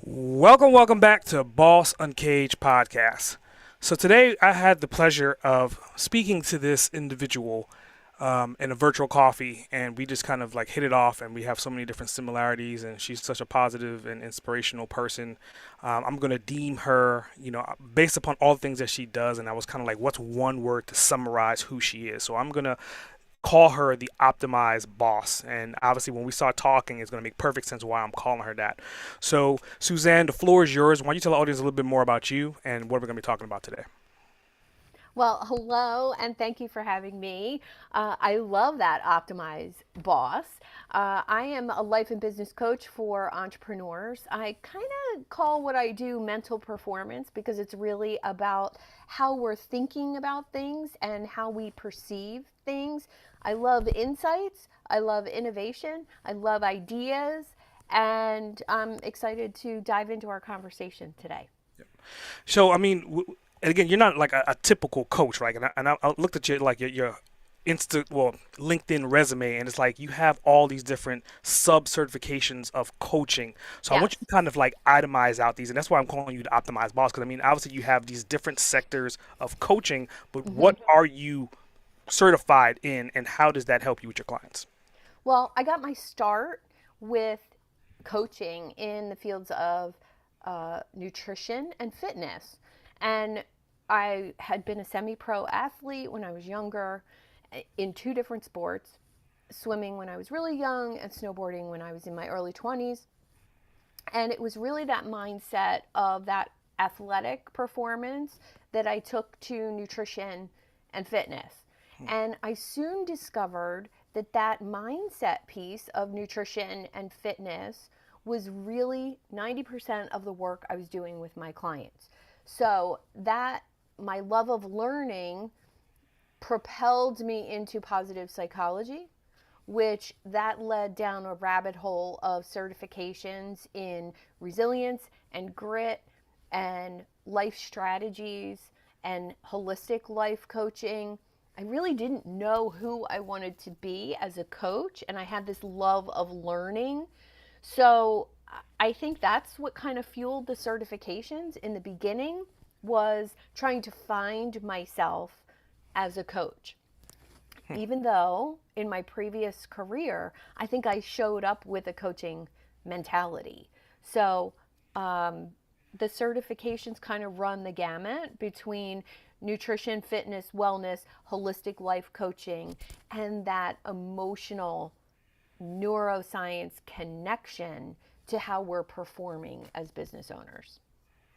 Welcome back to Boss Uncaged podcast. So today I had the pleasure of speaking to this individual in a virtual coffee, and we just kind of like hit it off, and we have so many different similarities, and she's such a positive and inspirational person. I'm gonna deem her, based upon all the things that she does, and I was kind of like, what's one word to summarize who she is? So I'm gonna call her the optimized boss. And obviously, when we start talking, it's going to make perfect sense why I'm calling her that. So, Suzanne, the floor is yours. Why don't you tell the audience a little bit more about you and what we're going to be talking about today? Well, hello, and thank you for having me. I love that Optimize Boss. I am a life and business coach for entrepreneurs. I kind of call what I do mental performance because it's really about how we're thinking about things and how we perceive things. I love insights, I love innovation, I love ideas, and I'm excited to dive into our conversation today. So, I mean, and again, you're not like a typical coach, right? And I looked at your LinkedIn resume, and it's like you have all these different sub certifications of coaching. So I want Yes. you to kind of like itemize out these, and that's why I'm calling you the optimized boss. Because I mean, obviously, you have these different sectors of coaching, but Mhm. what are you certified in, and how does that help you with your clients? Well, I got my start with coaching in the fields of nutrition and fitness. And I had been a semi pro athlete when I was younger in two different sports, swimming when I was really young and snowboarding when I was in my early 20s. And it was really that mindset of that athletic performance that I took to nutrition and fitness. And I soon discovered that that mindset piece of nutrition and fitness was really 90% of the work I was doing with my clients. So that my love of learning propelled me into positive psychology, which that led down a rabbit hole of certifications in resilience and grit and life strategies and holistic life coaching. I really didn't know who I wanted to be as a coach, and I had this love of learning. So I think that's what kind of fueled the certifications in the beginning was trying to find myself as a coach, even though in my previous career, I think I showed up with a coaching mentality. So um, the certifications kind of run the gamut between nutrition, fitness, wellness, holistic life coaching, and that emotional neuroscience connection to how we're performing as business owners.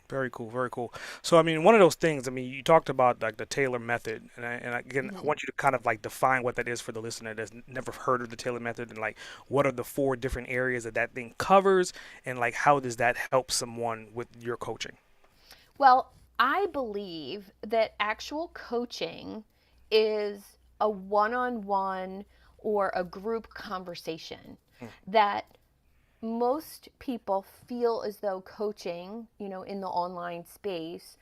Very cool, very cool. So, I mean, one of those things, I mean, you talked about like the Taylor method, and again, I Mm-hmm. want you to kind of like define what that is for the listener that's never heard of the Taylor method, and like what are the four different areas that that thing covers, and like how does that help someone with your coaching? Well, I believe that actual coaching is a one on one or a group conversation Hmm. that most people feel as though coaching, in the online space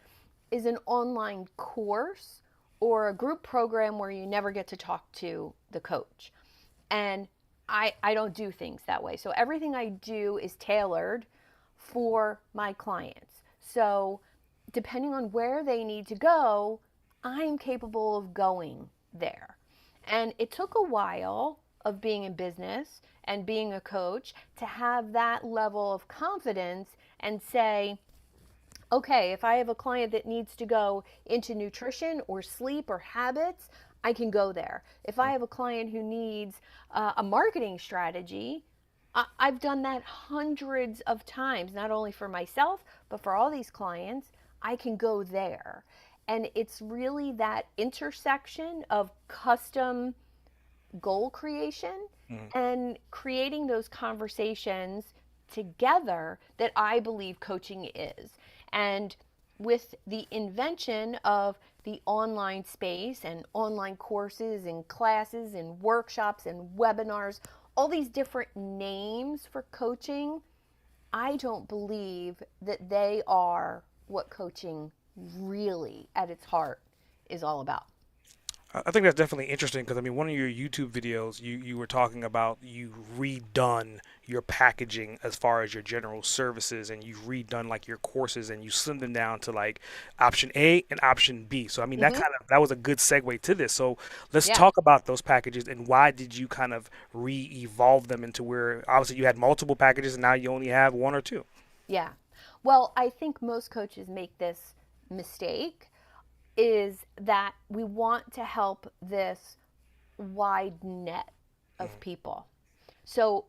is an online course or a group program where you never get to talk to the coach. And I don't do things that way. So everything I do is tailored for my clients. So depending on where they need to go, I'm capable of going there. And it took a while of being in business and being a coach to have that level of confidence and say, okay, if I have a client that needs to go into nutrition or sleep or habits, I can go there. If I have a client who needs a marketing strategy, I've done that hundreds of times, not only for myself, but for all these clients. I can go there. And it's really that intersection of custom goal creation Hmm. and creating those conversations together that I believe coaching is. And with the invention of the online space and online courses and classes and workshops and webinars, all these different names for coaching, I don't believe that they are what coaching really at its heart is all about. I think that's definitely interesting because I mean, one of your YouTube videos, you were talking about you redone your packaging as far as your general services, and you've redone like your courses, and you slimmed them down to like option A and option B. So I mean, Hmm. that was a good segue to this. So let's Yeah. talk about those packages and why did you kind of re-evolve them into where obviously you had multiple packages and now you only have one or two. Yeah. Well, I think most coaches make this mistake is that we want to help this wide net of people. So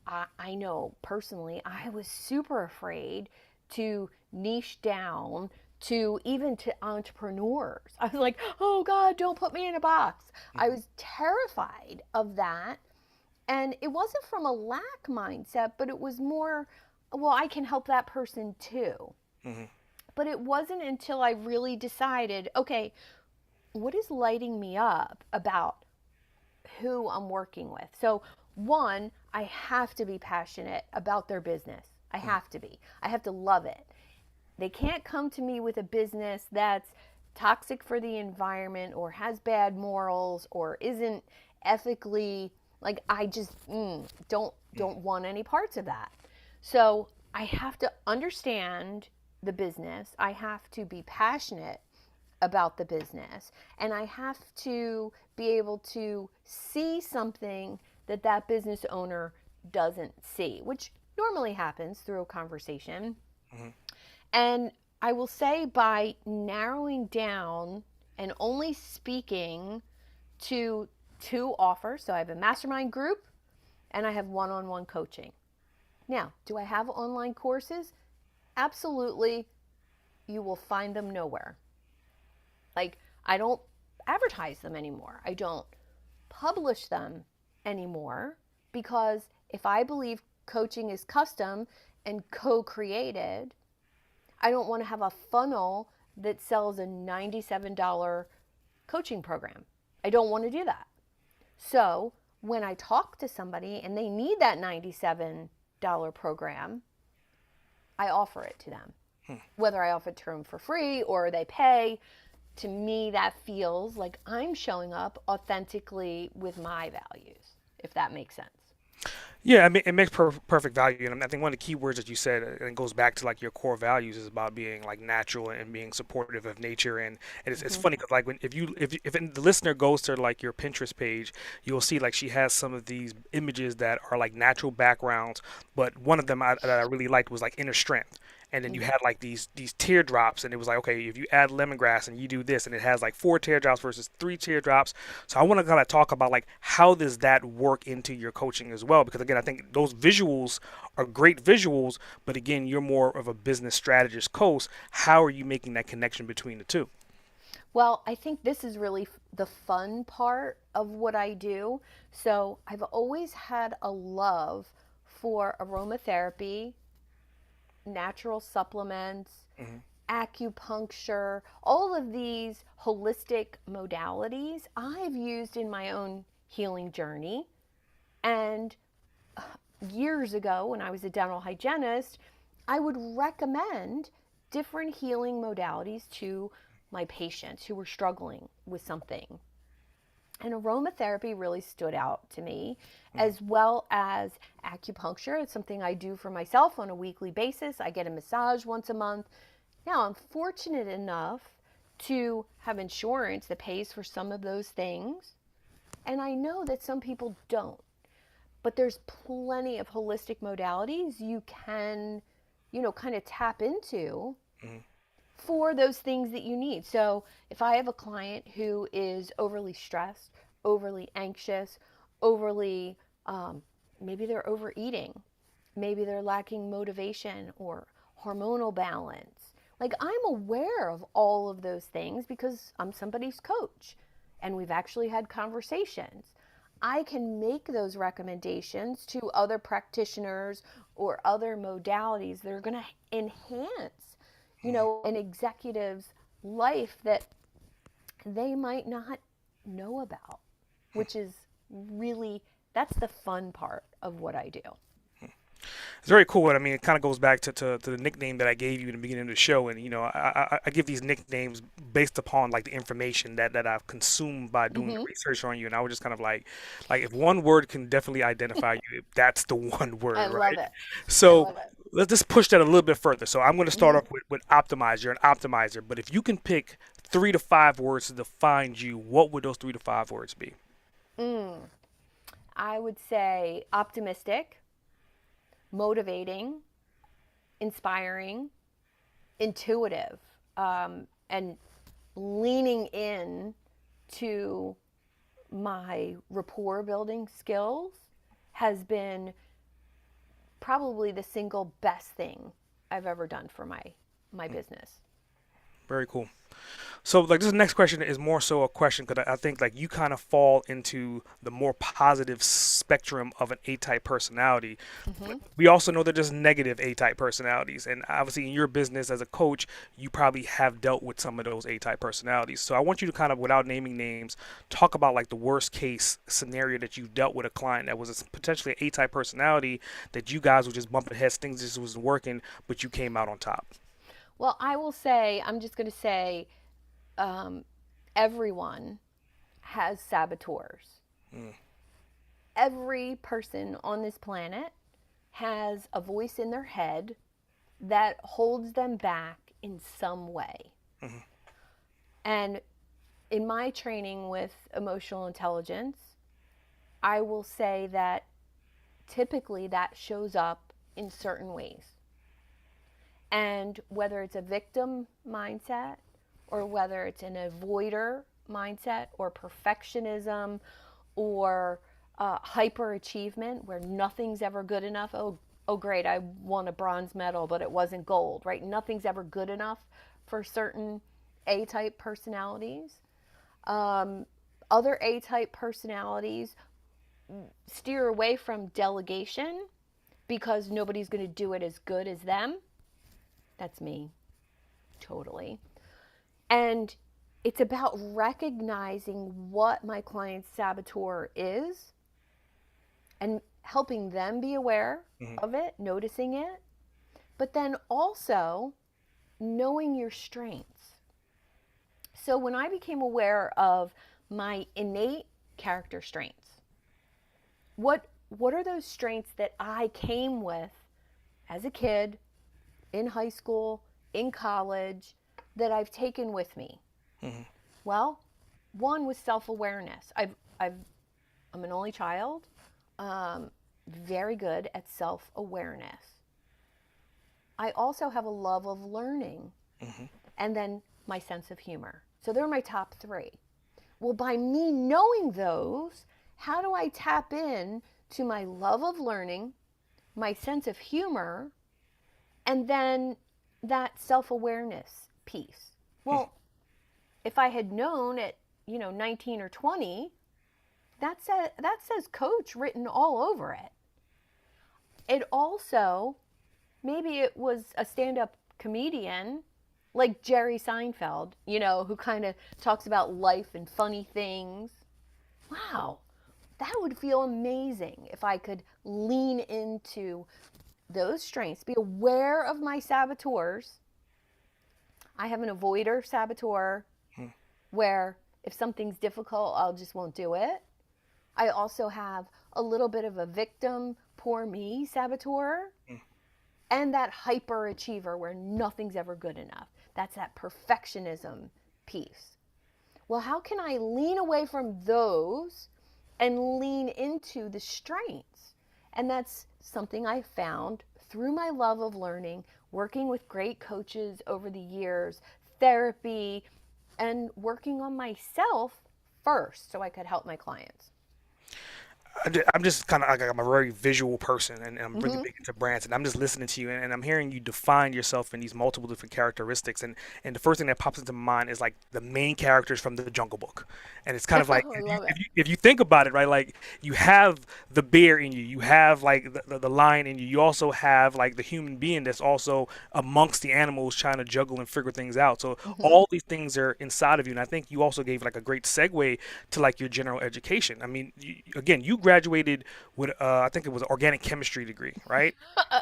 I know personally, I was super afraid to niche down to even to entrepreneurs. I was like, oh God, don't put me in a box. I Mm-hmm. was terrified of that. And it wasn't from a lack mindset, but it was more, well, I can help that person too. Mm-hmm. But it wasn't until I really decided, okay, what is lighting me up about who I'm working with? So, one, I have to be passionate about their business. I have to be. I have to love it. They can't come to me with a business that's toxic for the environment or has bad morals or isn't ethically like I just don't want any parts of that. So, I have to understand the business. I have to be passionate about the business and I have to be able to see something that that business owner doesn't see, which normally happens through a conversation. Mm-hmm. And I will say by narrowing down and only speaking to two offers, so I have a mastermind group and I have one-on-one coaching. Now, do I have online courses? Absolutely. You will find them nowhere. Like, I don't advertise them anymore. I don't publish them anymore because if I believe coaching is custom and co created, I don't want to have a funnel that sells a $97 coaching program. I don't want to do that. So when I talk to somebody and they need that $97 program, I offer it to them. Whether I offer it to them for free or they pay, to me, that feels like I'm showing up authentically with my values, if that makes sense. Yeah, I mean, it makes perfect value, and I think one of the key words that you said, and it goes back to like your core values, is about being like natural and being supportive of nature, and it's Hmm. funny because like when if the listener goes to like your Pinterest page, you'll see like she has some of these images that are like natural backgrounds, but one of them that I really liked was like inner strength. And then you Hmm. had like these teardrops, and it was like, okay, if you add lemongrass and you do this, and it has like four teardrops versus three teardrops. So I want to kind of talk about like how does that work into your coaching as well? Because again, I think those visuals are great visuals, but again, you're more of a business strategist coach. How are you making that connection between the two? Well, I think this is really the fun part of what I do. So I've always had a love for aromatherapy, natural supplements, Hmm. acupuncture, all of these holistic modalities I've used in my own healing journey. And years ago, when I was a dental hygienist, I would recommend different healing modalities to my patients who were struggling with something. And aromatherapy really stood out to me, Hmm. as well as acupuncture. It's something I do for myself on a weekly basis. I get a massage once a month. Now, I'm fortunate enough to have insurance that pays for some of those things. And I know that some people don't. But there's plenty of holistic modalities you can, kind of tap into Hmm. for those things that you need. So if I have a client who is overly stressed, overly anxious, overly, um, maybe they're overeating, maybe they're lacking motivation or hormonal balance. Like I'm aware of all of those things because I'm somebody's coach and we've actually had conversations. I can make those recommendations to other practitioners or other modalities that are going to enhance, an executive's life that they might not know about, which is really, that's the fun part of what I do. It's very cool. And I mean, it kind of goes back to the nickname that I gave you in the beginning of the show. And, I give these nicknames based upon like the information that I've consumed by doing the Hmm. research on you. And I was just kind of like if one word can definitely identify you, that's the one I word, love right? it. I So love it. let's just push that a little bit further. So I'm going to start Hmm. off with optimize. You're an optimizer. But if you can pick 3 to 5 words to define you, what would those 3 to 5 words be? Mm. I would say optimistic, motivating, inspiring, intuitive, and leaning in to my rapport building skills has been probably the single best thing I've ever done for my business. Very cool. So, like, this next question is more so a question because I think like you kind of fall into the more positive spectrum of an A-type personality. But Hmm. we also know that there's negative A-type personalities, and obviously in your business as a coach, you probably have dealt with some of those A-type personalities. So, I want you to kind of, without naming names, talk about like the worst case scenario that you've dealt with a client that was potentially an A-type personality that you guys were just bumping heads, things just wasn't working, but you came out on top. Well, I will say, I'm just going to say, um, everyone has saboteurs. Mm, Every person on this planet has a voice in their head that holds them back in some way. mhm, And in my training with emotional intelligence, I will say that typically that shows up in certain ways. And whether it's a victim mindset or whether it's an avoider mindset or perfectionism or hyperachievement where nothing's ever good enough. Oh, great, I won a bronze medal, but it wasn't gold, right? Nothing's ever good enough for certain A type personalities. Um, Other A type personalities steer away from delegation because nobody's going to do it as good as them. That's me, totally. And it's about recognizing what my client's saboteur is and helping them be aware mhm, of it, noticing it, but then also knowing your strengths. So when I became aware of my innate character strengths, what are those strengths that I came with as a kid, in high school, in college, that I've taken with me? mhm, Well, one was self-awareness. I'm an only child, um, very good at self-awareness. I also have a love of learning, mhm. and then my sense of humor. So they're my top three. Well, by me knowing those, how do I tap in to my love of learning, my sense of humor, and then that self-awareness piece? Well, if I had known at 19 or 20, that says coach written all over it. It also, maybe it was a stand-up comedian like Jerry Seinfeld, who kind of talks about life and funny things. Wow, that would feel amazing if I could lean into those strengths, be aware of my saboteurs. I have an avoider saboteur where if something's difficult, I'll just won't do it. I also have a little bit of a victim, poor me saboteur, and that hyperachiever where nothing's ever good enough. That's that perfectionism piece. Well, how can I lean away from those and lean into the strengths? And that's something I found through my love of learning, working with great coaches over the years, therapy, and working on myself first so I could help my clients. I'm just kind of like I'm a very visual person, and I'm really Mm-hmm. big into brands. And I'm just listening to you, and I'm hearing you define yourself in these multiple different characteristics. And the first thing that pops into my mind is like the main characters from the Jungle Book, and it's kind of like I love it. if you think about it, right? Like you have the bear in you, you have like the lion in you, you also have like the human being that's also amongst the animals trying to juggle and figure things out. So Mm-hmm. all these things are inside of you, and I think you also gave like a great segue to like your general education. I mean, again, you graduated with I think it was an organic chemistry degree, right?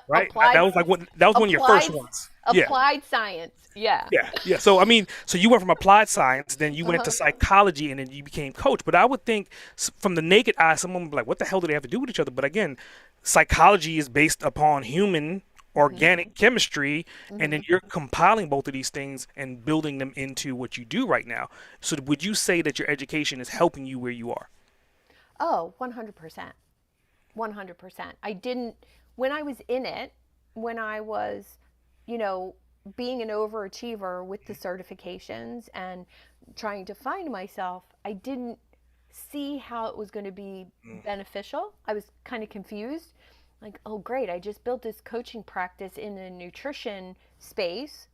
Right. That applied was that was one of your first applied ones. Yeah. applied science. Yeah. Yeah, yeah. So I mean, so you went from applied science, then you went to Uh-huh. psychology, and then you became coach. But I would think, from the naked eye, someone would be like, "What the hell do they have to do with each other?" But again, psychology is based upon human Mhm. organic chemistry, and then Mhm. you're compiling both of these things and building them into what you do right now. So would you say that your education is helping you where you are? Oh, 100%. 100%. I didn't, when I was in it, when I was, you know, being an overachiever with the certifications and trying to find myself, I didn't see how it was going to be Mm, beneficial. I was kind of confused. Like, oh, great, I just built this coaching practice in the nutrition space.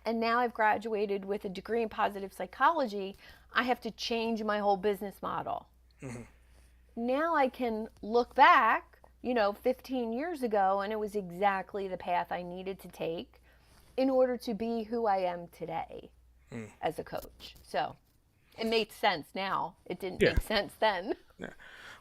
And now I've graduated with a degree in positive psychology. I have to change my whole business model. mhm. Now I can look back, 15 years ago, and it was exactly the path I needed to take in order to be who I am today Mm. as a coach. So it makes sense now. It didn't Yeah. make sense then. Yeah.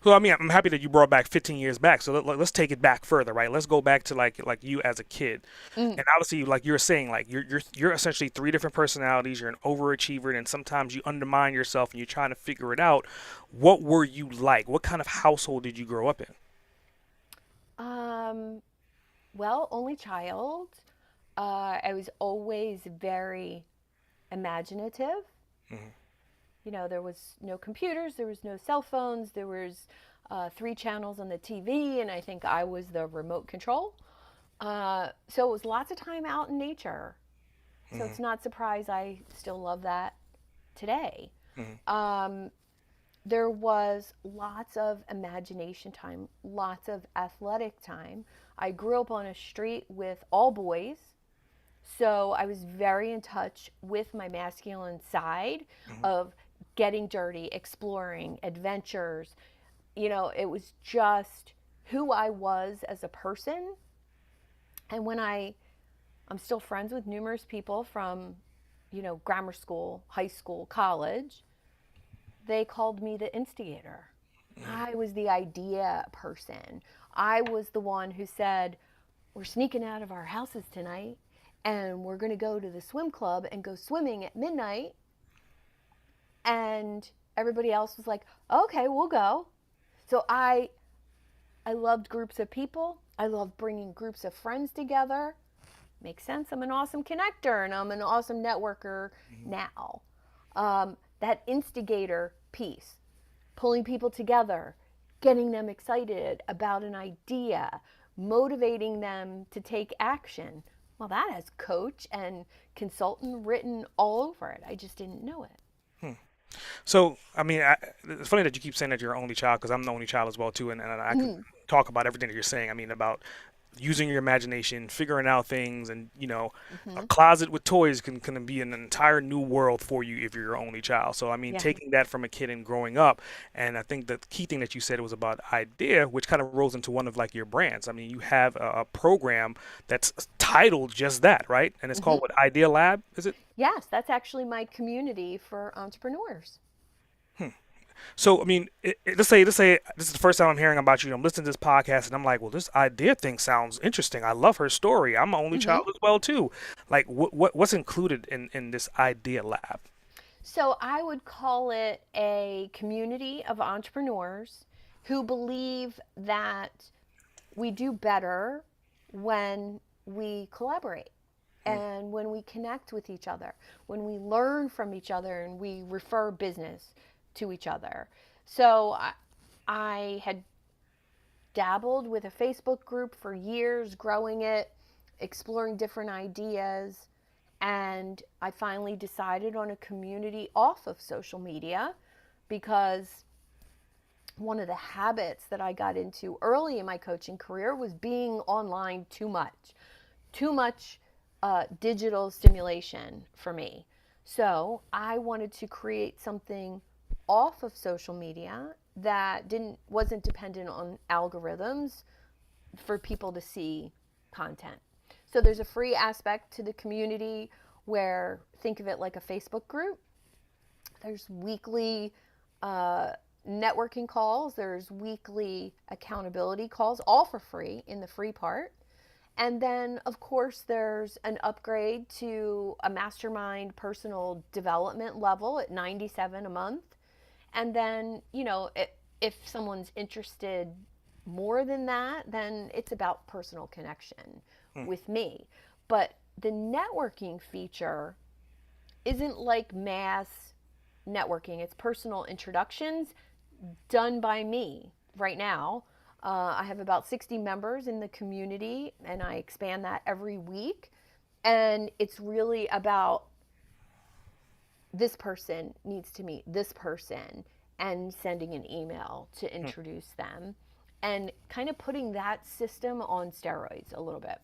So I mean, I'm happy that you brought back 15 years back. So let's take it back further, right? Let's go back to like you as a kid, Mm. and obviously, like you were saying, like you're essentially three different personalities. You're an overachiever, and sometimes you undermine yourself, and you're trying to figure it out. What were you like? What kind of household did you grow up in? Um, well, only child. I was always very imaginative. Hmm. There was no computers, there was no cell phones, there was three channels on the TV, and I think I was the remote control. So it was lots of time out in nature. So Hmm. it's not surprised I still love that today. Hmm. Um, there was lots of imagination time, lots of athletic time. I grew up on a street with all boys, so I was very in touch with my masculine side Hmm. of getting dirty, exploring, adventures. It was just who I was as a person. And I'm still friends with numerous people from, grammar school, high school, college. They called me the instigator. I was the idea person. I was the one who said, we're sneaking out of our houses tonight and we're going to go to the swim club and go swimming at midnight. And everybody else was like, okay, we'll go. So I loved groups of people. I loved bringing groups of friends together. Makes sense. I'm an awesome connector and I'm an awesome networker Hmm. now. That instigator piece, pulling people together, getting them excited about an idea, motivating them to take action. Well, that has coach and consultant written all over it. I just didn't know it. So I mean, it's funny that you keep saying that you're an only child because I'm the only child as well too, and I could Mm-hmm. talk about everything that you're saying. I mean, about using your imagination, figuring out things, and a Mm-hmm. closet with toys can be an entire new world for you if you're your only child. So I mean, Yeah. taking that from a kid and growing up, and I think the key thing that you said was about idea, which kind of rolls into one of like your brands. I mean, you have a program that's titled just that, right? And it's Mm-hmm. called what Idea Lab, is it? Yes, that's actually my community for entrepreneurs. So I mean, let's say this is the first time I'm hearing about you. I'm listening to this podcast, and I'm like, well, this idea thing sounds interesting. I love her story. I'm an only Mm-hmm. child as well too. Like, what's included in this idea lab? So I would call it a community of entrepreneurs who believe that we do better when we collaborate Hmm. and when we connect with each other, when we learn from each other and we refer business to each other. So I had dabbled with a Facebook group for years, growing it, exploring different ideas, and I finally decided on a community off of social media because one of the habits that I got into early in my coaching career was being online too much digital stimulation for me. So I wanted to create something off of social media that didn't wasn't dependent on algorithms for people to see content. So there's a free aspect to the community where think of it like a Facebook group. There's weekly uh, networking calls, there's weekly accountability calls, all for free in the free part. And then, of course, there's an upgrade to a mastermind personal development level at 97 a month. And then, if someone's interested more than that, then it's about personal connection Hmm. with me. But the networking feature isn't like mass networking, it's personal introductions done by me right now. I have about 60 members in the community, and I expand that every week. And it's really about this person needs to meet this person and sending an email to Hmm. introduce them and kind of putting that system on steroids a little bit.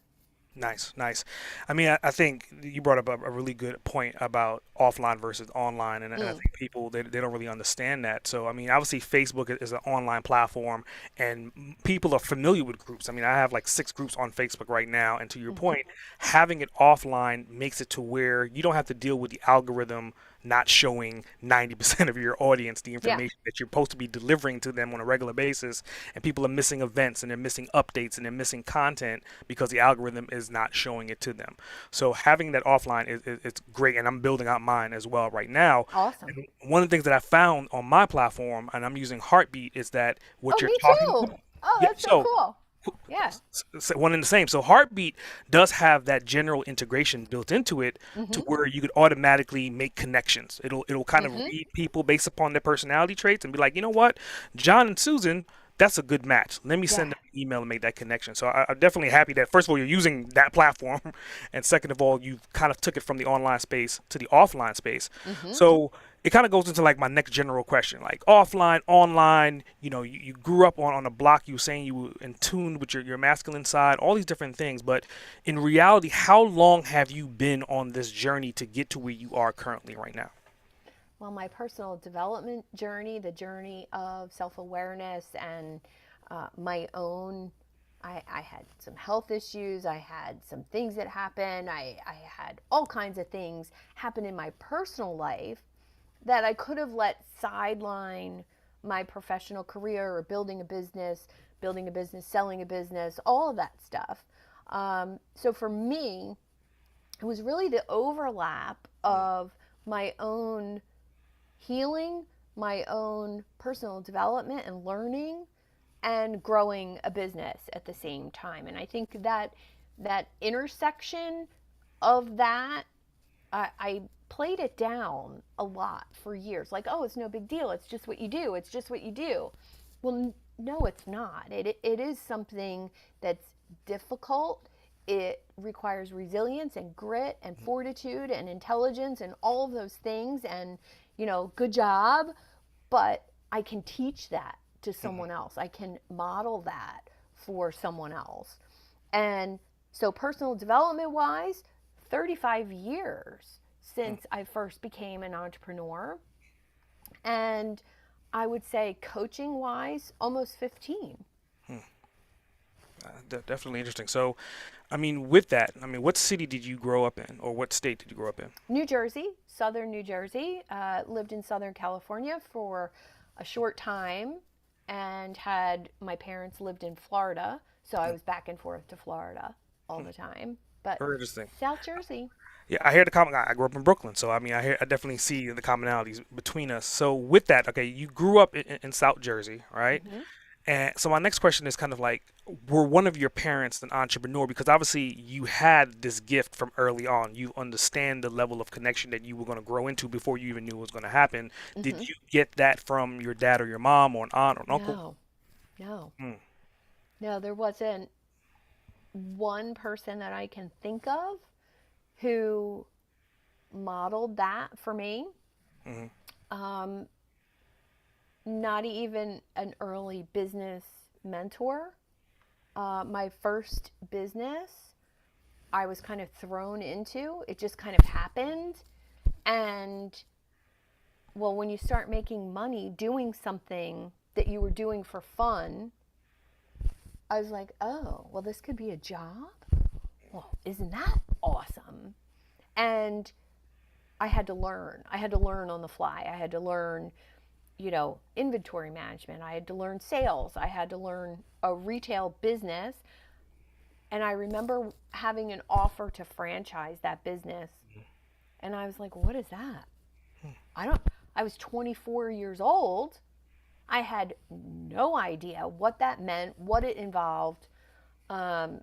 Nice, nice. I mean, I think you brought up a really good point about offline versus online, and I Mm, think people they don't really understand that. So, I mean, obviously, Facebook is an online platform, and people are familiar with groups. I mean, I have like 6 groups on Facebook right now, and to your hmm. point, having it offline makes it to where you don't have to deal with the algorithm not showing 90% of your audience the Yeah. information that you're supposed to be delivering to them on a regular basis, and people are missing events and they're missing updates and they're missing content because the algorithm is not showing it to them. So having that offline is great, and I'm building out mine as well right now. Awesome. And one of the things that I found on my platform, and I'm using Heartbeat, is that Oh, what you're me talking too. about. Oh, Yeah, that's so so cool. Yeah. one and the same. So Heartbeat does have that general integration built into it to Mm-hmm. where you could automatically make connections. It'll kind of Mm-hmm. read people based upon their personality traits and be like, you know what, John and Susan, that's a good match. Let me Yeah. send them an email and make that connection. So I'm definitely happy that first of all you're using that platform, and second of all you kind of took it from the online space to the offline space. Mm-hmm. So it kind of goes into like my next general question, like offline, online. You grew up on a block. You were saying you were in tune with your masculine side, all these different things. But in reality, how long have you been on this journey to get to where you are currently right now? Well, my personal development journey, the journey of self awareness and my own, I had some health issues. I had some things that happened. I had all kinds of things happen in my personal life that I could have let sideline my professional career or building a business, selling a business, all of that stuff. So for me, it was really the overlap of my own healing, my own personal development and learning, and growing a business at the same time. And I think that intersection of that, I played it down a lot for years. Like, oh, it's no big deal. It's just what you do. It's just what you do. Well, no, it's not. It is something that's difficult. It requires resilience and grit and fortitude and intelligence and all of those things. And, good job. But I can teach that to Mhm. someone else. I can model that for someone else. And so, personal development wise, 35 years since I first became an entrepreneur. And I would say coaching wise, almost 15. Mhm. Definitely interesting. So, I mean, with that, I mean, what city did you grow up in, or what state did you grow up in? New Jersey, southern New Jersey. Lived in Southern California for a short time and had my parents lived in Florida. So I Hmm. was back and forth to Florida all the time. But Very interesting. South Jersey. Yeah, I hear the common. I grew up in Brooklyn, so I mean, I definitely see the commonalities between us. So with that, okay, you grew up in South Jersey, right? Hmm. And so my next question is kind of like, were one of your parents an entrepreneur? Because obviously you had this gift from early on. You understand the level of connection that you were going to grow into before you even knew it was going to happen. Did Hmm. you get that from your dad or your mom or an aunt or an uncle? No, no, Mm, no, there wasn't one person that I can think of who modeled that for me. mm, Um, Not even an early business mentor. My first business, I was kind of thrown into. It just kind of happened. And well, when you start making money doing something that you were doing for fun, I was like, oh, well, this could be a job. Well, isn't that awesome? And I had to learn. I had to learn on the fly. I had to learn inventory management. I had to learn sales. I had to learn a retail business. And I remember having an offer to franchise that business. And I was like, what is that? I was 24 years old. I had no idea what that meant, what it involved, um,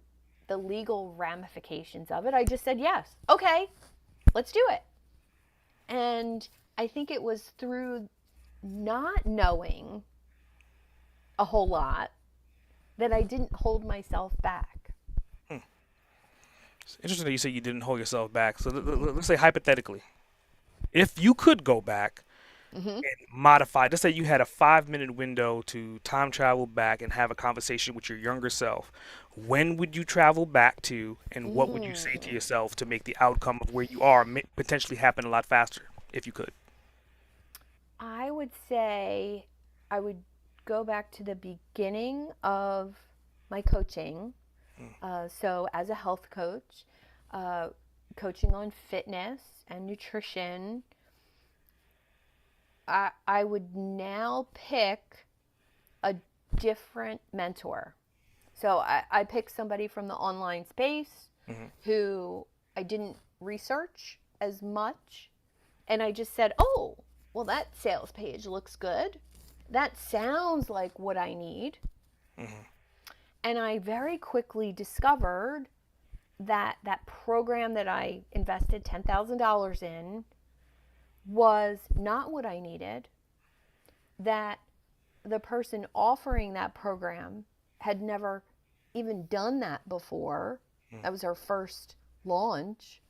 the legal ramifications of it. I just said, yes, okay, let's do it. And I think it was through not knowing a whole lot that I didn't hold myself back. It's interesting that you say you didn't hold yourself back. So let's say hypothetically, if you could go back Mm-hmm. and modify, let's say you had a 5 minute window to time travel back and have a conversation with your younger self, when would you travel back to and what would you say to Mm. yourself to make the outcome of where you are potentially happen a lot faster if you could? I would say I would go back to the beginning of my coaching. So, as a health coach, uh, coaching on fitness and nutrition, I would now pick a different mentor. So, I picked somebody from the online space Mm-hmm. who I didn't research as much. And I just said, oh, well, that sales page looks good. That sounds like what I need. Mm-hmm. And I very quickly discovered that that program that I invested $10,000 in was not what I needed, that the person offering that program had never even done that before. That was our first launch.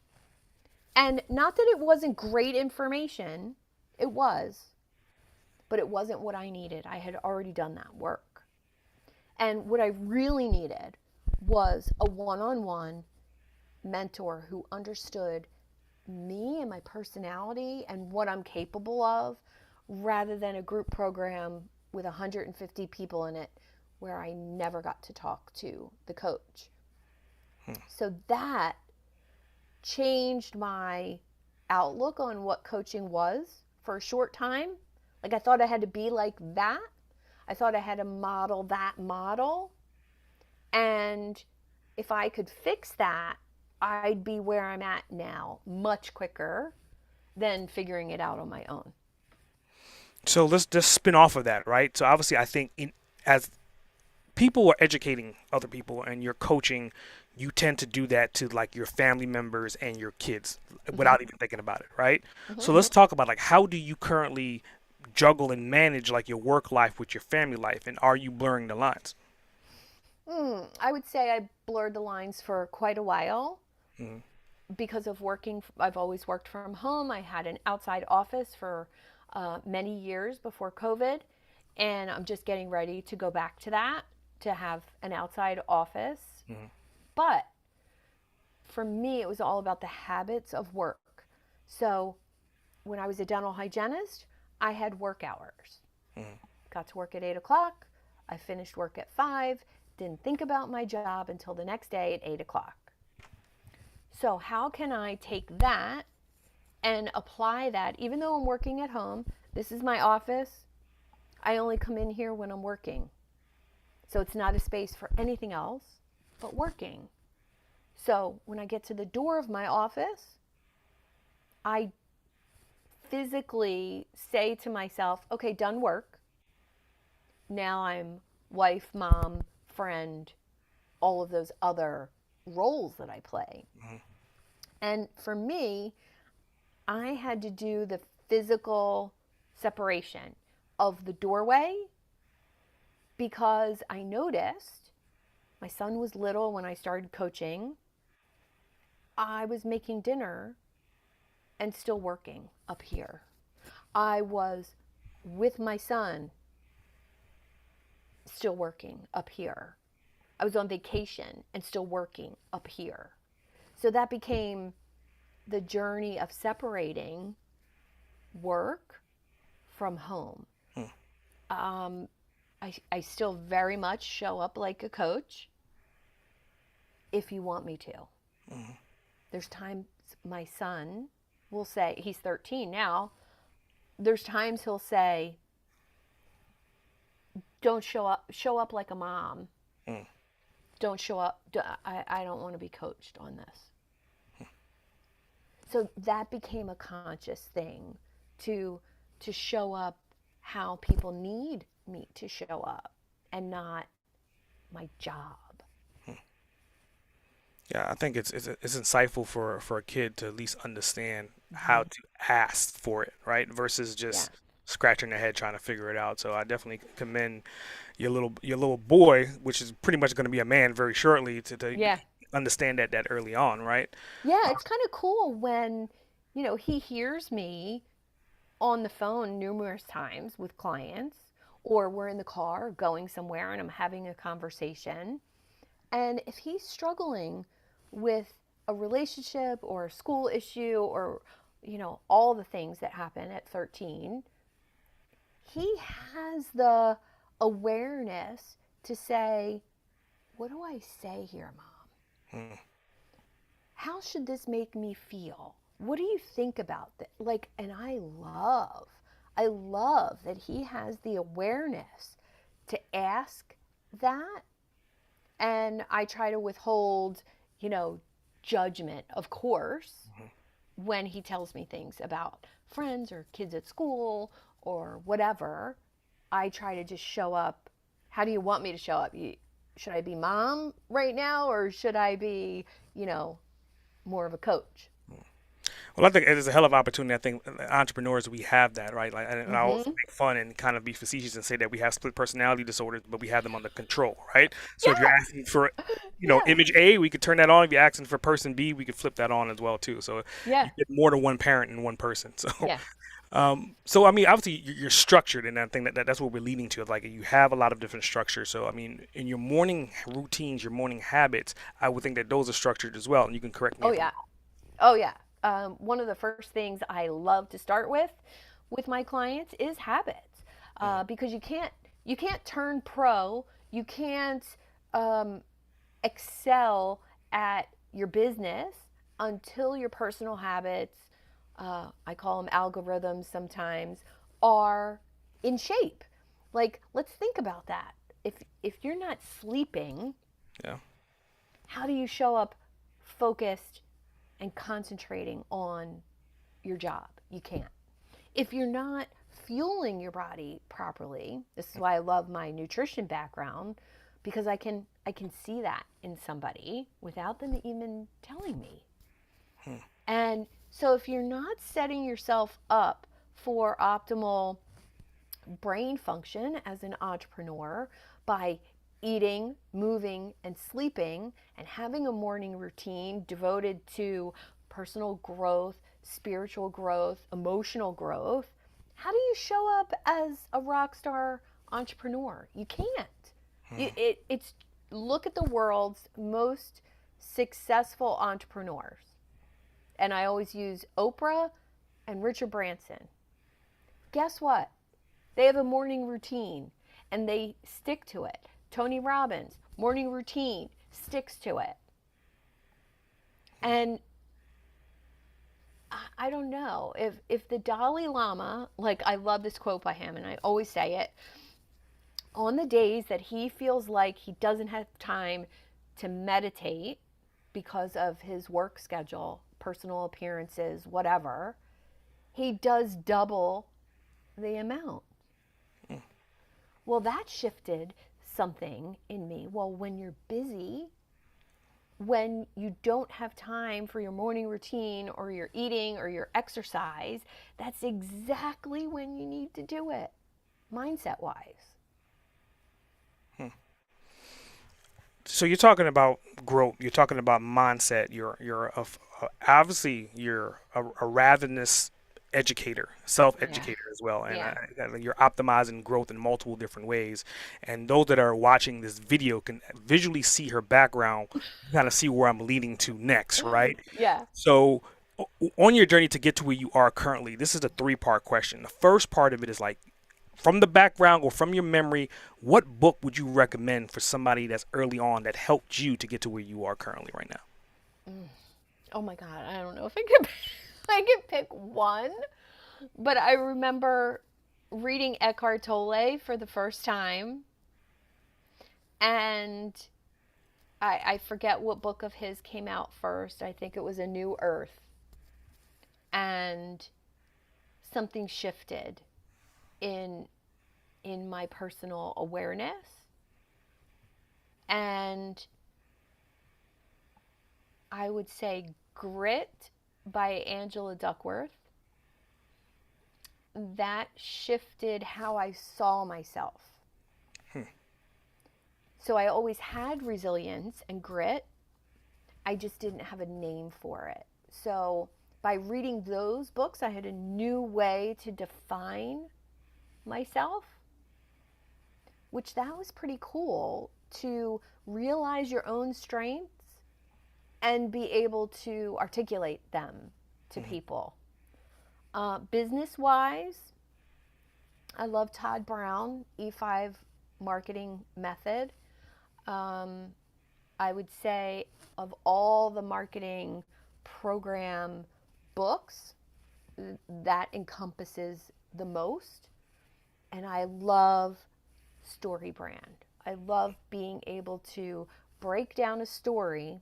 And not that it wasn't great information, it was, but it wasn't what I needed. I had already done that work. And what I really needed was a one on one mentor who understood me and my personality and what I'm capable of rather than a group program with 150 people in it where I never got to talk to the coach. So that changed my outlook on what coaching was for a short time. Like I thought I had to be like that. I thought I had to model that model. And if I could fix that, I'd be where I'm at now much quicker than figuring it out on my own. So let's just spin off of that, right? So obviously, I think as people are educating other people and you're coaching, you tend to do that to like your family members and your kids Mm-hmm. without even thinking about it, right? So Mm-hmm. let's talk about like how do you currently juggle and manage like your work life with your family life, and are you blurring the lines? I would say I blurred the lines for quite a while Mm-hmm. because of working. I've always worked from home. I had an outside office for many years before COVID, and I'm just getting ready to go back to that to have an outside office. Mm-hmm. But for me, it was all about the habits of work. So when I was a dental hygienist, I had work hours. Mm-hmm. Got to work at 8 o'clock. I finished work at 5. Didn't think about my job until the next day at 8 o'clock. So, how can I take that and apply that, even though I'm working at home? This is my office. I only come in here when I'm working. So, it's not a space for anything else but working. So, when I get to the door of my office, I physically say to myself, okay, done work. Now I'm wife, mom, friend, all of those other roles that I play. Mm-hmm. And for me, I had to do the physical separation of the doorway because I noticed my son was little when I started coaching. I was making dinner and still working up here. I was with my son, still working up here. I was on vacation and still working up here. So that became the journey of separating work from home. Um, I still very much show up like a coach if you want me to. Mm-hmm. There's times my son will say, he's 13 now, there's times he'll say, don't show up like a mom. Mm. Don't show up. I don't want to be coached on this. So that became a conscious thing to show up how people need me to show up and not my job. Yeah, I think it's insightful for a kid to at least understand how Hmm. to ask for it, right? Versus Yeah. just scratching their head trying to figure it out. So I definitely commend your little boy, which is pretty much going to be a man very shortly, to Yeah. understand that early on, right? Yeah, it's kind of cool when, he hears me on the phone numerous times with clients, or we're in the car going somewhere and I'm having a conversation. And if he's struggling with a relationship or a school issue or, all the things that happen at 13, he has the awareness to say, what do I say here, mom? Mm, How should this make me feel? What do you think about that? Like, and I love that he has the awareness to ask that. And I try to withhold, you know, judgment, of course, mhm. when he tells me things about friends or kids at school or whatever. I try to just show up. How do you want me to show up? Should I be mom right now, or should I be, you know, more of a coach? Well, I think it is a hell of an opportunity. I think entrepreneurs, we have that, right? Like, and I always Mm-hmm. make fun and kind of be facetious and say that we have split personality disorders, but we have them under control, right? So if you're Yeah, asking for, yeah, image A, we could turn that on. If you're asking for person B, we could flip that on as well too. So yeah, you get more than one parent in one person. So, yeah. so I mean, obviously you're structured, and I think that's what we're leading to. Like you have a lot of different structures. So I mean, in your morning routines, your morning habits, I would think that those are structured as well. And you can correct me Oh if I'm yeah, oh yeah. One of the first things I love to start with my clients is habits, wrong. because you can't turn pro. You can't um, excel at your business until your personal habits, I call them algorithms sometimes, are in shape. Like, let's think about that. If you're not sleeping, Yeah. how do you show up focused and concentrating on your job? You can't. If you're not fueling your body properly, this is why I love my nutrition background, because I can see that in somebody without them even telling me. Hmm. And so if you're not setting yourself up for optimal brain function as an entrepreneur by eating, moving, and sleeping, and having a morning routine devoted to personal growth, spiritual growth, emotional growth, how do you show up as a rock star entrepreneur? You can't. Hmm. It's look at the world's most successful entrepreneurs. And I always use Oprah and Richard Branson. Guess what? They have a morning routine and they stick to it. Tony Robbins, morning routine, sticks to it. And I don't know if the Dalai Lama, like I love this quote by him and I always say it, on the days that he feels like he doesn't have time to meditate because of his work schedule, personal appearances, whatever, he does double the amount. Well, that shifted something in me. Well, when you're busy, when you don't have time for your morning routine or your eating or your exercise, that's exactly when you need to do it, mindset wise. So you're talking about growth. You're talking about mindset. Obviously you're a ravenous educator, Yeah. self-educator as well, and Yeah. you're optimizing growth in multiple different ways. And those that are watching this video can visually see her background, kind of see where I'm leading to next, right? Yeah. So on your journey to get to where you are currently, this is a three-part question. The first part of it is like from the background or from your memory, what book would you recommend for somebody that's early on that helped you to get to where you are currently right now? Oh my God. I don't know if I could, I could pick one, but I remember reading Eckhart Tolle for the first time. And I forget what book of his came out first. I think it was A New Earth. And something shifted in my personal awareness. And I would say Grit by Angela Duckworth. That shifted how I saw myself. So I always had resilience and grit. I just didn't have a name for it. So by reading those books, I had a new way to define myself, which that was pretty cool, to realize your own strengths and be able to articulate them to people. Business wise, I love Todd Brown, E5 marketing method. I would say of all the marketing program books, that encompasses the most. And I love Story Brand. I love being able to break down a story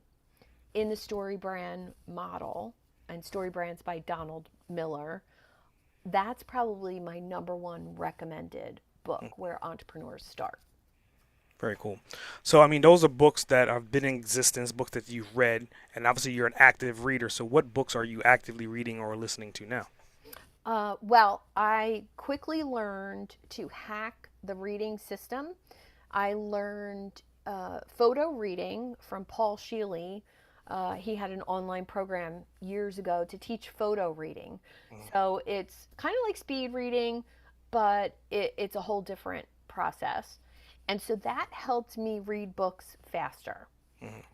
in the Story Brand model, and Story Brand's by Donald Miller. That's probably my number one recommended book where entrepreneurs start. Very cool. So, I mean, those are books that have been in existence, books that you've read, and obviously you're an active reader. So, what books are you actively reading or listening to now? Well, I quickly learned to hack the reading system. I learned photo reading from Paul Sheely. He had an online program years ago to teach photo reading. So it's kind of like speed reading, but it's a whole different process. And so that helped me read books faster.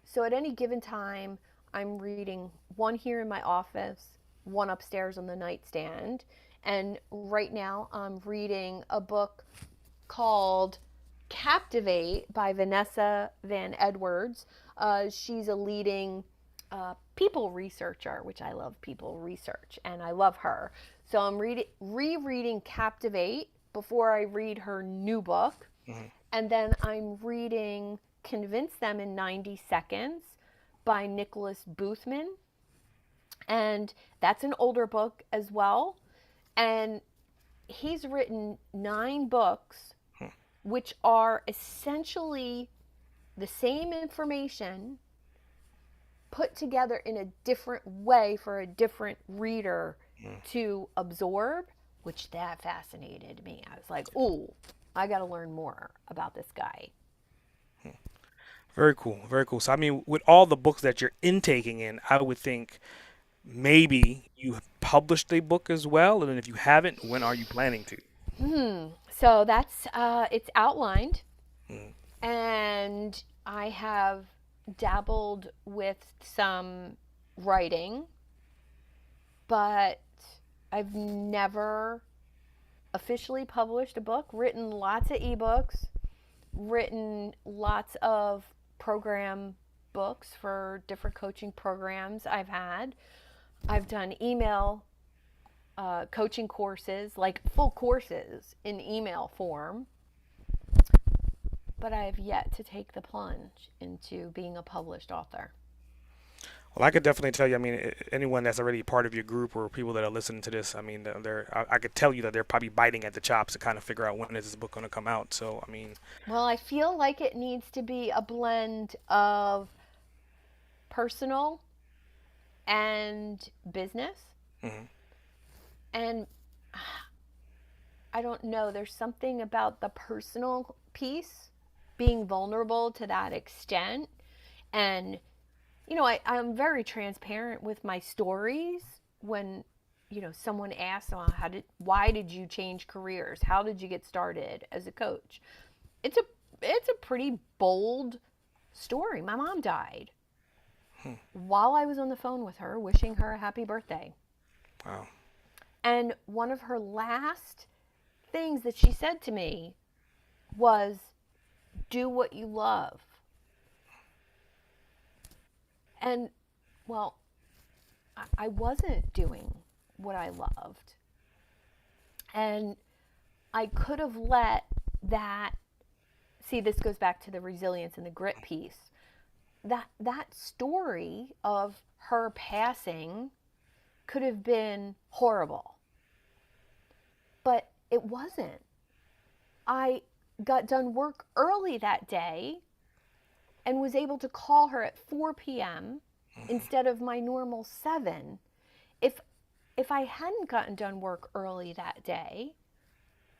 So at any given time, I'm reading one here in my office, one upstairs on the nightstand. And right now, I'm reading a book called Captivate by Vanessa Van Edwards. She's a leading people researcher, which I love people research, and I love her. So I'm rereading Captivate before I read her new book. And then I'm reading Convince Them in 90 Seconds by Nicholas Boothman. And that's an older book as well. And he's written 9 books, which are essentially the same information put together in a different way for a different reader to absorb, which that fascinated me. I was like, ooh, I got to learn more about this guy. Very cool. Very cool. So, I mean, with all the books that you're intaking in, I would think maybe you have published a book as well. And then if you haven't, when are you planning to? So that's it's outlined, Mm. and I have dabbled with some writing, but I've never officially published a book. Written lots of ebooks, written lots of program books for different coaching programs I've had. I've done email coaching courses, like full courses in email form, but I have yet to take the plunge into being a published author. Well, I could definitely tell you. I mean, anyone that's already part of your group or people that are listening to this, I mean, I could tell you that they're probably biting at the chops to kind of figure out when is this book going to come out. So, I mean, Well, I feel like it needs to be a blend of personal and business. mhm. And I don't know, there's something about the personal piece, being vulnerable to that extent. And, I'm very transparent with my stories when, someone asks, well, why did you change careers? How did you get started as a coach? It's a, it's a pretty bold story. My mom died while I was on the phone with her, wishing her a happy birthday. Wow. And one of her last things that she said to me was, do what you love. And, well, I wasn't doing what I loved. And I could have let that see, this goes back to the resilience and the grit piece. That story of her passing could have been horrible, but it wasn't. I got done work early that day and was able to call her at 4 p.m. instead of my normal 7. If if I hadn't gotten done work early that day,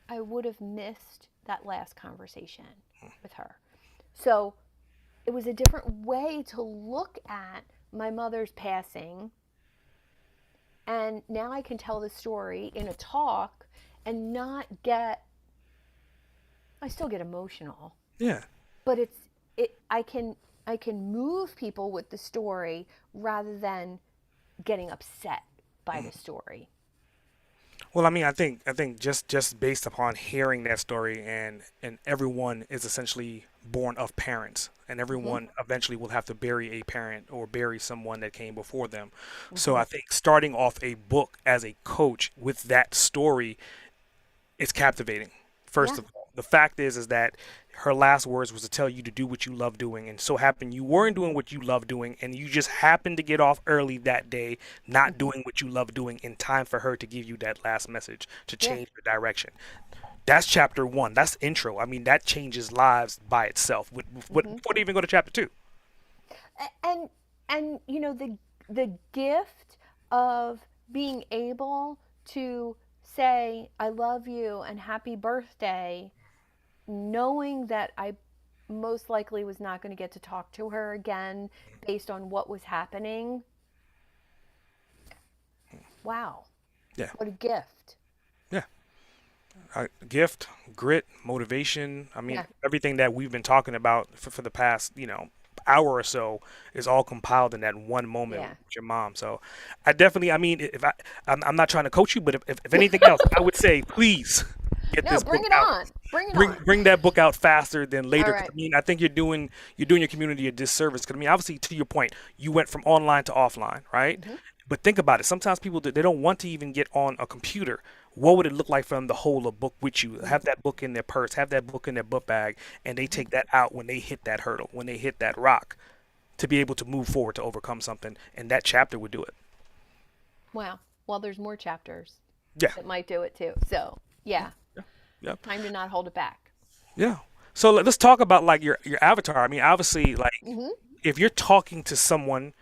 I would have missed that last conversation with her. So it was a different way to look at my mother's passing. And now I can tell the story in a talk and not get, I still get emotional, Yeah. but I can move people with the story rather than getting upset by the story. Well, I mean, I think just based upon hearing that story, and everyone is essentially born of parents, and Mm-hmm. everyone eventually will have to bury a parent or bury someone that came before them. So Mm-hmm. I think starting off a book as a coach with that story, it's captivating. First Yeah. of all, the fact is that her last words was to tell you to do what you love doing, and so happened you weren't doing what you love doing, and you just happened to get off early that day, not Mm-hmm. doing what you love doing in time for her to give you that last message to Yeah. change the direction. That's chapter one. That's intro. I mean, that changes lives by itself. Mm-hmm. Before they even go to chapter two. and the gift of being able to say I love you and happy birthday, knowing that I most likely was not going to get to talk to her again based on what was happening. Wow, Yeah, what a gift. yeah. Gift, grit, motivation. I mean, Yeah. everything that we've been talking about for the past, hour or so is all compiled in that one moment Yeah. with your mom. So I definitely, I mean, if I'm not trying to coach you, but if anything else, I would say please get No, this bring book it out. on, bring it Bring on. bring that book out faster than All later. 'Cause, right. I mean, I think you're doing your community a disservice. Because I mean, obviously, to your point, you went from online to offline, right? Mm-hmm. But think about it. Sometimes people they don't want to even get on a computer. What would it look like for them to hold a book with you? Have that book in their purse, have that book in their book bag, and they Mm-hmm. take that out when they hit that hurdle, when they hit that rock, to be able to move forward to overcome something. And that chapter would do it. Wow. Well, there's more chapters Yeah. that might do it too. So yeah, Yeah. Yeah. time to not hold it back. Yeah. So let's talk about like your avatar. I mean, obviously, like Mm-hmm. if you're talking to someone,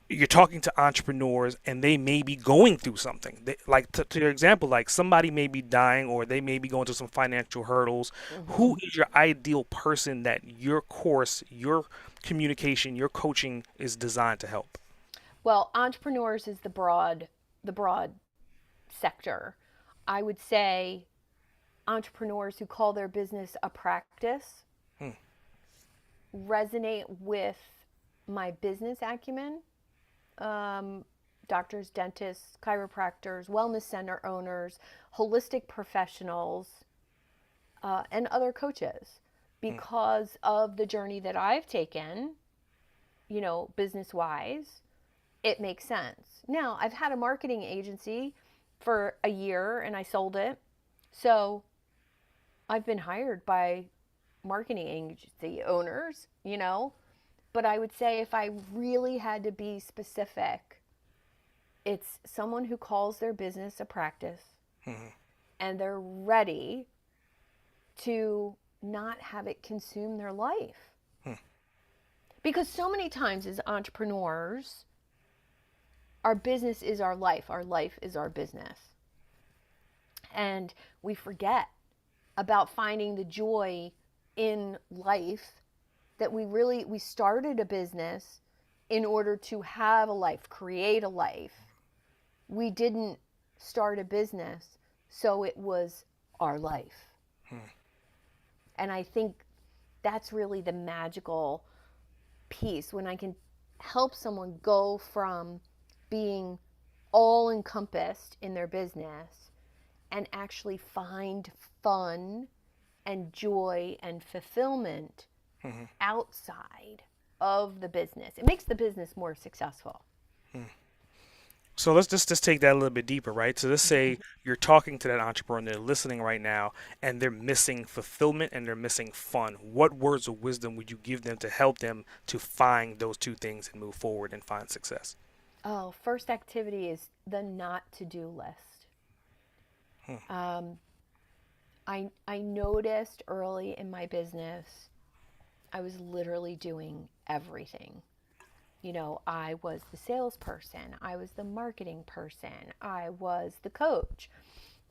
you're talking to entrepreneurs, and they may be going through something. Like to your example, like somebody may be dying, or they may be going through some financial hurdles. Mm-hmm. Who is your ideal person that your course, your communication, your coaching is designed to help? Well, entrepreneurs is the broad sector. I would say entrepreneurs who call their business a practice Hmm. resonate with my business acumen. Um, Doctors, dentists, chiropractors, wellness center owners, holistic professionals, and other coaches Hmm. because of the journey that I've taken, business wise. It makes sense. Now, I've had a marketing agency for a year and I sold it. So I've been hired by marketing agency owners. But I would say if I really had to be specific, it's someone who calls their business a practice Hmm. and they're ready to not have it consume their life. Hmm. Because so many times as entrepreneurs, our business is our life is our business. And we forget about finding the joy in life, that we started a business in order to have a life, create a life. We didn't start a business so it was our life. Hmm. And I think that's really the magical piece, when I can help someone go from being all encompassed in their business and actually find fun and joy and fulfillment Hmm. outside of the business. It makes the business more successful. Hmm. So let's just take that a little bit deeper, right? So let's say you're talking to that entrepreneur, they're listening right now, and they're missing fulfillment and they're missing fun. What words of wisdom would you give them to help them to find those two things and move forward and find success? Oh, first activity is the not to do list. Hmm. Um, I noticed early in my business, I was literally doing everything. I was the salesperson, I was the marketing person, I was the coach,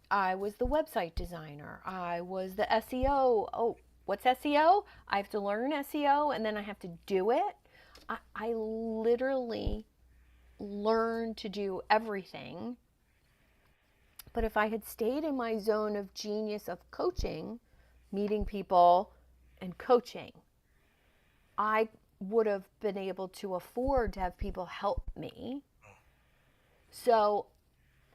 I was the website designer, I was the SEO. Oh, what's SEO? I have to learn SEO and then I have to do it. I literally learned to do everything. But if I had stayed in my zone of genius of coaching, meeting people and coaching, I would have been able to afford to have people help me. So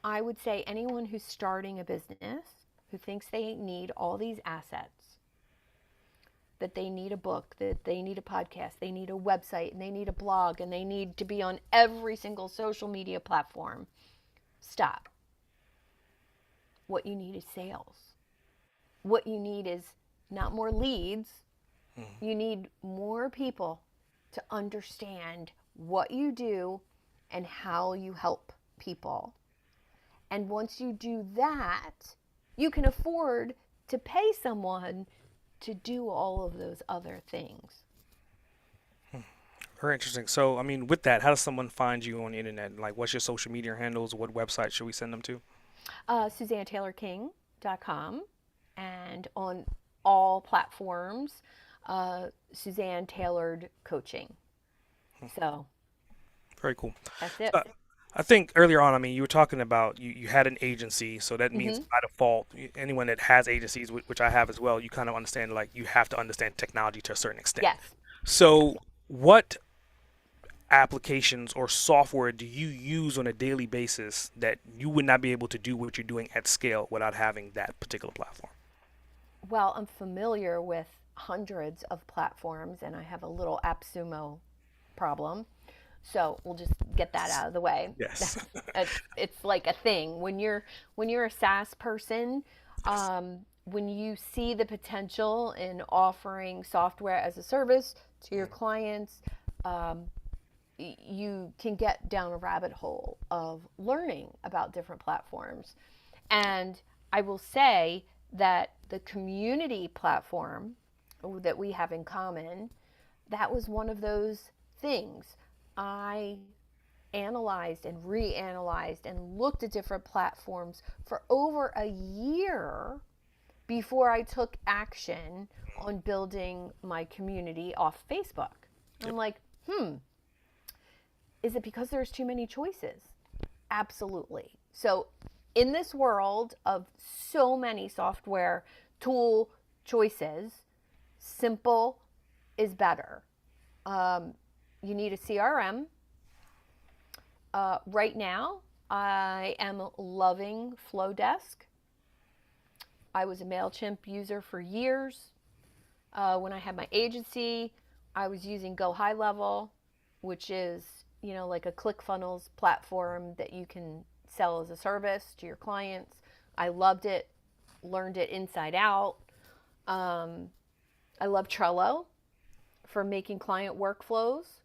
I would say anyone who's starting a business who thinks they need all these assets, that they need a book, that they need a podcast, they need a website, and they need a blog, and they need to be on every single social media platform, stop. What you need is sales. What you need is not more leads. Hmm. You need more people to understand what you do and how you help people. And once you do that, you can afford to pay someone to do all of those other things. Very interesting. So, I mean, with that, how does someone find you on the internet? Like, what's your social media handles? What website should we send them to? SuzanneTaylorKing.com, and on all platforms, Suzanne Tailored Coaching. So Very cool. that's it. So, I think earlier on, I mean, you were talking about you had an agency, so that means Mm-hmm. by default, anyone that has agencies, which I have as well, you kind of understand like you have to understand technology to a certain extent. Yes. So, what applications or software do you use on a daily basis that you would not be able to do what you're doing at scale without having that particular platform? Well, I'm familiar with hundreds of platforms, and I have a little AppSumo problem. So we'll just get that out of the way. Yes. It's like a thing when you're a SaaS person. Yes. When you see the potential in offering software as a service to your clients, um, you can get down a rabbit hole of learning about different platforms. And I will say that the community platform that we have in common, that was one of those things. I analyzed and reanalyzed and looked at different platforms for over a year before I took action on building my community off Facebook. I'm Yep. like, is it because there's too many choices? Absolutely. So, in this world of so many software tool choices, simple is better. Um, you need a CRM. Right now, I am loving Flowdesk. I was a MailChimp user for years. When I had my agency, I was using Go High Level, which is, like a ClickFunnels platform that you can sell as a service to your clients. I loved it, learned it inside out. Um, I love Trello for making client workflows.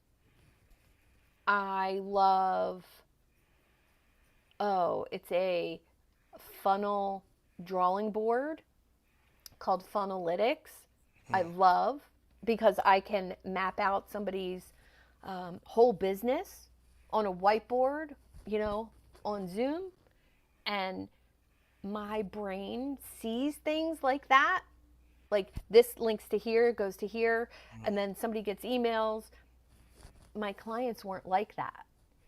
I love, it's a funnel drawing board called Funnelytics. I love because I can map out somebody's whole business on a whiteboard, you know, on Zoom, and my brain sees things like that. Like this links to here, goes to here, and then somebody gets emails. My clients weren't like that.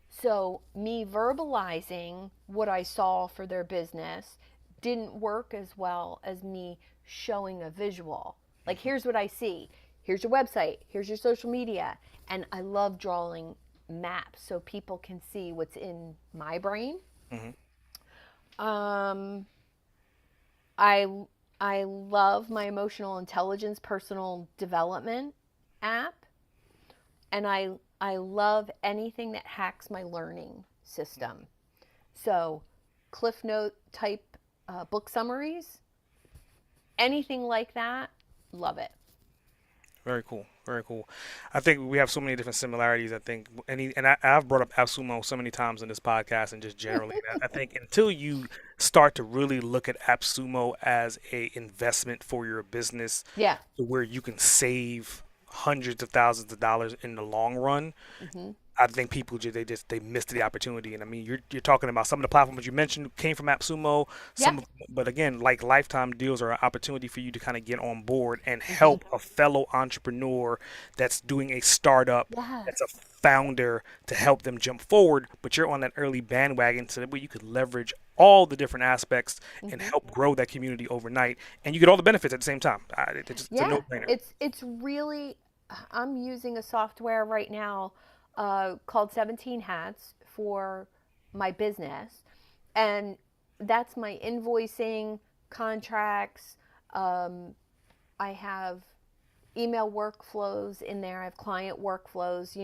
So, me verbalizing what I saw for their business didn't work as well as me showing a visual. Like, here's what I see. Here's your website. Here's your social media. And I love drawing maps so people can see what's in my brain. Hmm. Um, I I love my emotional intelligence personal development app, and I love anything that hacks my learning system. So, Cliff Note type book summaries, anything like that, love it. Very cool. Very cool. I think we have so many different similarities. I think I've brought up AppSumo so many times in this podcast and just generally. I think until you start to really look at AppSumo as a investment for your business, Yeah. to where you can save hundreds of thousands of dollars in the long run, Hmm. I think people they missed the opportunity. And I mean, you're talking about some of the platforms you mentioned came from AppSumo. Yeah. But again, like lifetime deals are an opportunity for you to kind of get on board and Hmm. help a fellow entrepreneur that's doing a startup, that's a Yes. founder, to help them jump forward. But you're on that early bandwagon, so that way you could leverage all the different aspects and Hmm. help grow that community overnight, and you get all the benefits at the same time. It's a Yeah. no-brainer. It's really. I'm using a software right now called 17 Hats for my business, and that's my invoicing, contracts. Um, I have email workflows in there. I have client workflows.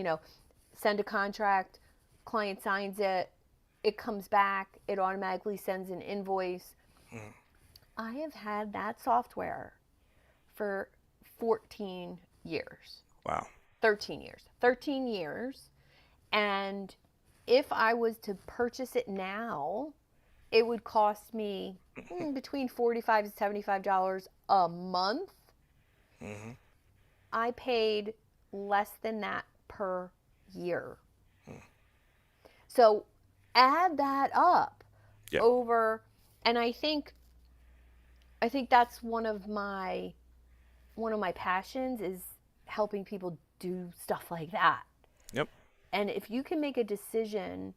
Send a contract, client signs it, it comes back, it automatically sends an invoice. Mm, I have had that software for 14 years, wow. 13 years, 13 years. And if I was to purchase it now, it would cost me between $45 and $75 a month. Hmm. I paid less than that per year. So add that up Yeah. over, and I think that's one of my passions is helping people do stuff like that. Yep. And if you can make a decision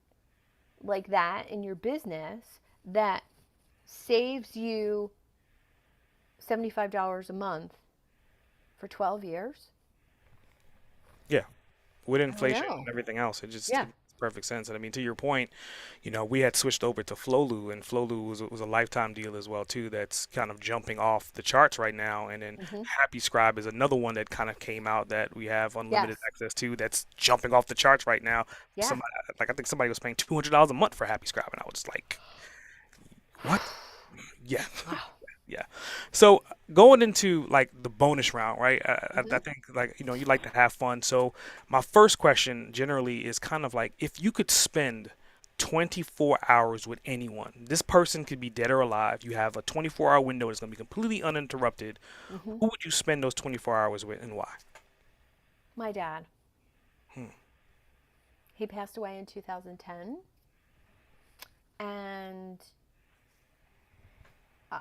like that in your business that saves you $75 a month for 12 years, Yeah. With I don't inflation know. and everything else, it Yeah. makes perfect sense. And I mean, to your point, we had switched over to Flowlu, and Flowlu was a lifetime deal as well too. That's kind of jumping off the charts right now. And then Hmm. Happy Scribe is another one that kind of came out that we have unlimited Yes. access to. That's jumping off the charts right now. Yeah. Somebody, like I think somebody was paying $200 a month for Happy Scribe, and I was like, what? Yeah. Wow. Yeah. So going into like the bonus round, right? I Hmm. think like you like to have fun. So my first question generally is kind of like if you could spend 24 hours with anyone, this person could be dead or alive. You have a 24-hour window that's going to be completely uninterrupted. Hmm. Who would you spend those 24 hours with and why? My dad. Hmm. He passed away in 2010. And uh,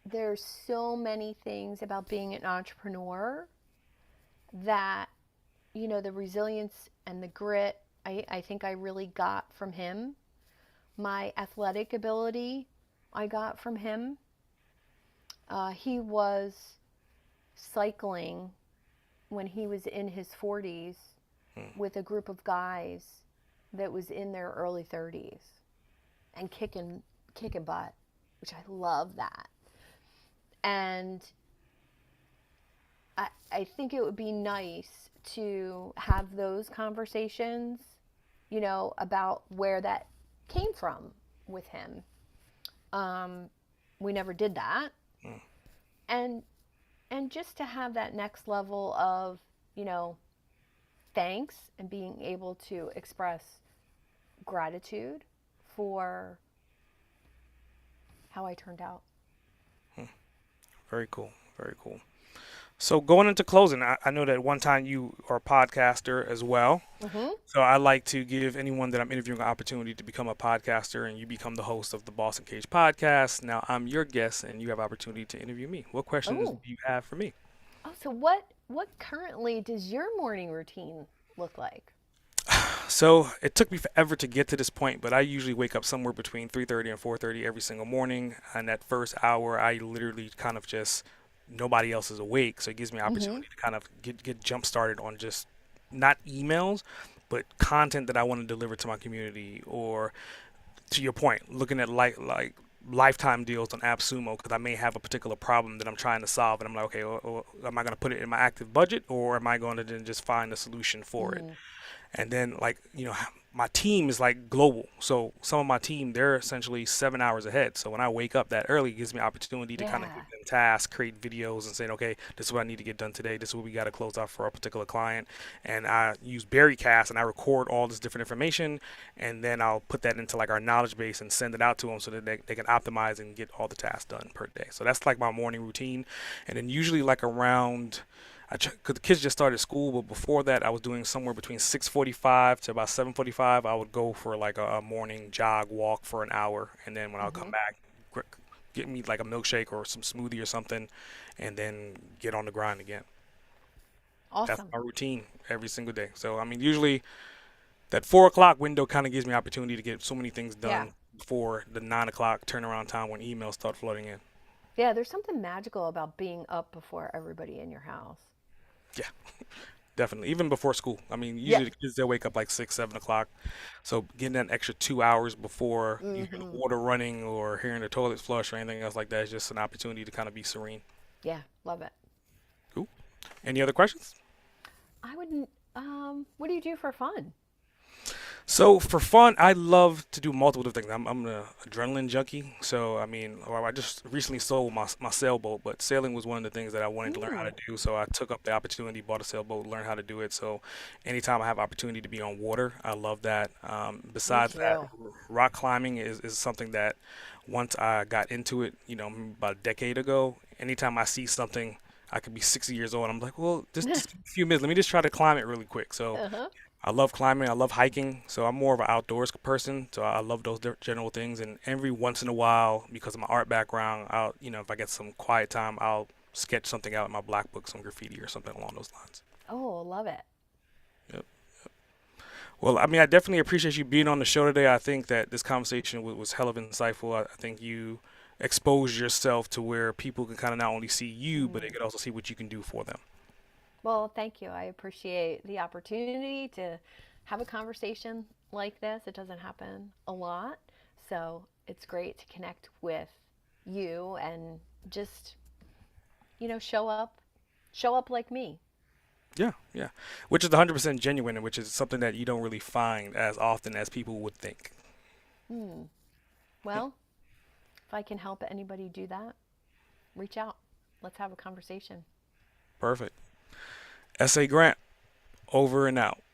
there's so many things about being an entrepreneur that, the resilience and the grit, I think I really got from him. My athletic ability, I got from him. He was cycling when he was in his 40s Hmm. with a group of guys that was in their early 30s and kicking butt, which I love that. And I think it would be nice to have those conversations, about where that came from with him. Um, we never did that. Hmm. And just to have that next level of, you know, thanks and being able to express gratitude for how I turned out. Hmm. Very cool. Very cool. So going into closing, I know that one time you are a podcaster as well. Mm-hmm. So I like to give anyone that I'm interviewing an opportunity to become a podcaster, and you become the host of the Boss Uncaged podcast. Now I'm your guest, and you have opportunity to interview me. What questions do Oh, you have for me? so what currently does your morning routine look like? So it took me forever to get to this point, but I usually wake up somewhere between 3:30 and 4:30 every single morning. And that first hour, I literally kind of just nobody else is awake, so it gives me an Mm-hmm. opportunity to kind of get jump started on just not emails, but content that I want to deliver to my community, or to your point, looking at lifetime deals on AppSumo because I may have a particular problem that I'm trying to solve, and I'm like, okay, am I going to put it in my active budget, or am I going to then just find a solution for it? Mm-hmm. And then my team is like global. So some of my team, they're essentially 7 hours ahead. So when I wake up that early, it gives me opportunity to kind of Yeah. give them tasks, create videos, and saying, okay, this is what I need to get done today. This is what we got to close out for a particular client. And I use Berrycast and I record all this different information, and then I'll put that into like our knowledge base and send it out to them so that they can optimize and get all the tasks done per day. So that's like my morning routine. And then usually like around because the kids just started school, but before that, I was doing somewhere between 6:45 to about 7:45. I would go for like a morning jog walk for an hour, and then when I'll come Hmm. back, gr- get me like a milkshake or some smoothie or something, and then get on the grind again. That's Awesome. my routine every single day. So I mean, usually that 4 o'clock window kind of gives me opportunity to get so many things Yeah. done before the 9 o'clock turnaround time when emails start flooding in. Yeah, there's something magical about being up before everybody in your house. Yeah, definitely. Even before school. I mean, Yeah. usually the kids they'll wake up like 6, 7 o'clock. So getting that extra 2 hours before you hear the Hmm. water running or hearing the toilets flush or anything else like that is just an opportunity to kind of be serene. Yeah, love it. Cool. Any other questions? I wouldn't. What do you do for fun? So for fun, I love to do multiple different things. I'm an adrenaline junkie. So I mean, or I just recently sold my sailboat, but sailing was one of the things that I wanted to learn how to Mm, do. So I took up the opportunity, bought a sailboat, learned how to do it. So anytime I have opportunity to be on water, I love that. me Besides that, too. rock climbing is something that once I got into it, about a decade ago, anytime I see something, I could be 60 years old. I'm like, well, just a few minutes. Let me just try to climb it really quick. So Uh-huh. I love climbing. I love hiking. So I'm more of an outdoors person. So I love those general things. And every once in a while, because of my art background, if I get some quiet time, I'll sketch something out in my black book, some graffiti or something along those lines. Oh, love it. Yep. Well, I mean, I definitely appreciate you being on the show today. I think that this conversation was hell of insightful. I think you exposed yourself to where people can kind of not only see you, but they Mm. can also see what you can do for them. Well, thank you. I appreciate the opportunity to have a conversation like this. It doesn't happen a lot, so it's great to connect with you and just, show up like me. Yeah, yeah. Which is 100% genuine, and which is something that you don't really find as often as people would think. Hmm. Well, if I can help anybody do that, reach out. Let's have a conversation. Perfect. S.A. Grant, over and out.